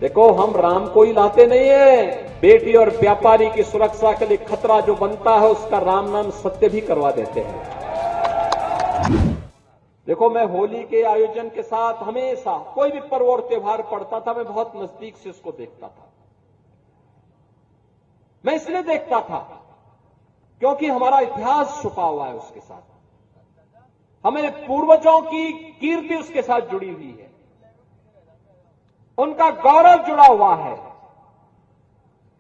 देखो, हम राम को ही लाते नहीं है, बेटी और व्यापारी की सुरक्षा के लिए खतरा जो बनता है उसका राम नाम सत्य भी करवा देते हैं। देखो, मैं होली के आयोजन के साथ हमेशा कोई भी पर्व और त्योहार पड़ता था, मैं बहुत नजदीक से उसको देखता था। मैं इसलिए देखता था क्योंकि हमारा इतिहास छुपा हुआ है उसके साथ, हमारे पूर्वजों की कीर्ति उसके साथ जुड़ी हुई है, उनका गौरव जुड़ा हुआ है।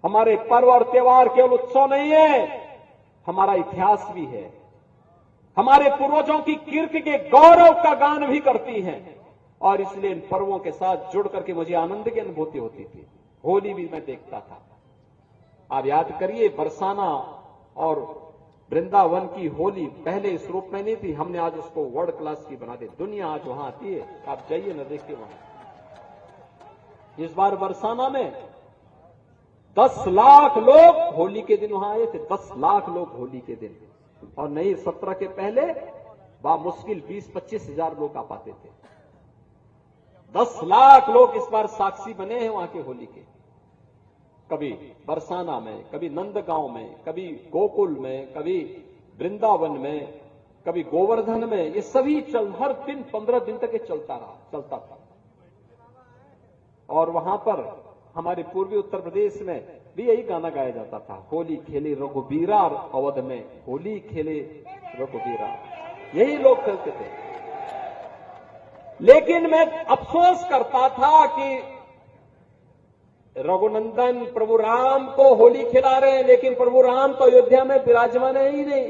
हमारे पर्व और त्योहार केवल उत्सव नहीं है, हमारा इतिहास भी है। हमारे पूर्वजों की कीर्ति के गौरव का गान भी करती हैं, और इसलिए इन पर्वों के साथ जुड़ करके मुझे आनंद की अनुभूति होती थी। होली भी मैं देखता था। आप याद करिए, बरसाना और वृंदावन की होली पहले इस रूप में नहीं थी, हमने आज उसको वर्ल्ड क्लास की बना दी। दुनिया आज वहां आती है, आप जाइए ना, देखिए वहां। इस बार बरसाना में 10 लाख लोग होली के दिन वहां आए थे, 10 लाख लोग होली के दिन, और नहीं 17 के पहले मुश्किल 20-25 हजार लोग आ पाते थे। 10 लाख लोग इस बार साक्षी बने हैं वहां के होली के। कभी बरसाना में, कभी नंदगांव में, कभी गोकुल में, कभी वृंदावन में, कभी गोवर्धन में, ये सभी हर दिन 15 दिन तक ये चलता था। और वहां पर हमारे पूर्वी उत्तर प्रदेश में भी यही गाना गाया जाता था, होली खेले रघुबीरा अवध में, होली खेले रघुबीरा, यही लोग खेलते थे। लेकिन मैं अफसोस करता था कि रघुनंदन प्रभु राम को होली खिला रहे हैं, लेकिन प्रभु राम तो अयोध्या में विराजमान है ही नहीं।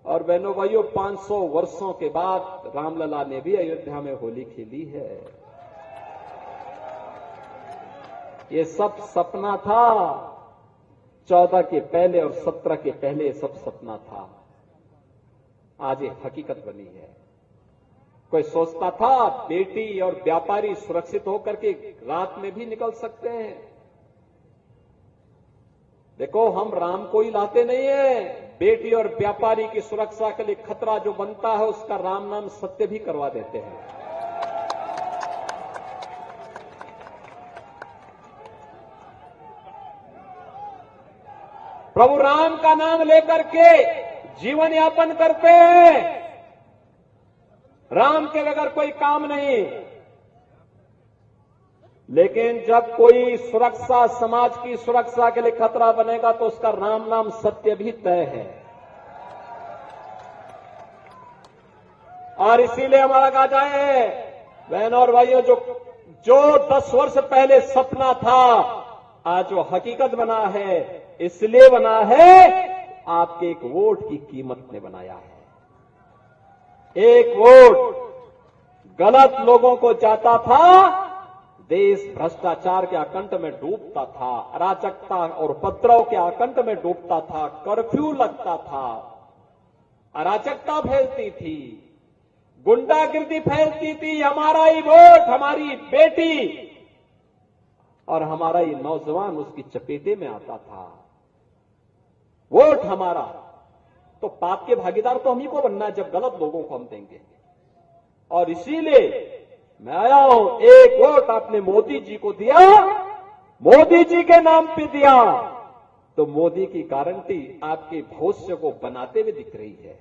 और बहनों भाइयों, 500 वर्षों के बाद रामलला ने भी अयोध्या में होली खेली है। ये सब सपना था, 14 के पहले और 17 के पहले सब सपना था, आज ये हकीकत बनी है। कोई सोचता था बेटी और व्यापारी सुरक्षित होकर के रात में भी निकल सकते हैं। देखो, हम राम को ही लाते नहीं है, बेटी और व्यापारी की सुरक्षा के लिए खतरा जो बनता है उसका राम नाम सत्य भी करवा देते हैं। प्रभु राम का नाम लेकर के जीवन यापन करते हैं, राम के बगैर कोई काम नहीं। लेकिन जब कोई सुरक्षा, समाज की सुरक्षा के लिए खतरा बनेगा तो उसका राम नाम सत्य भी तय है। और इसीलिए हमारा कहा जाए, बहनों और भाइयों, जो 10 वर्ष पहले सपना था आज वो हकीकत बना है। इसलिए बना है, आपके एक वोट की कीमत ने बनाया है। एक वोट गलत लोगों को जाता था, देश भ्रष्टाचार के आकंठ में डूबता था, अराजकता और उपद्रव के आकंठ में डूबता था, कर्फ्यू लगता था, अराजकता फैलती थी, गुंडागिर्दी फैलती थी। हमारा ही वोट, हमारी बेटी और हमारा ही नौजवान उसकी चपेटे में आता था। वोट हमारा, तो पाप के भागीदार तो हम ही को बनना है जब गलत लोगों को हम देंगे। और इसीलिए मैं आया हूं, एक वोट आपने मोदी जी को दिया, मोदी जी के नाम पे दिया, तो मोदी की गारंटी आपके भविष्य को बनाते हुए दिख रही है।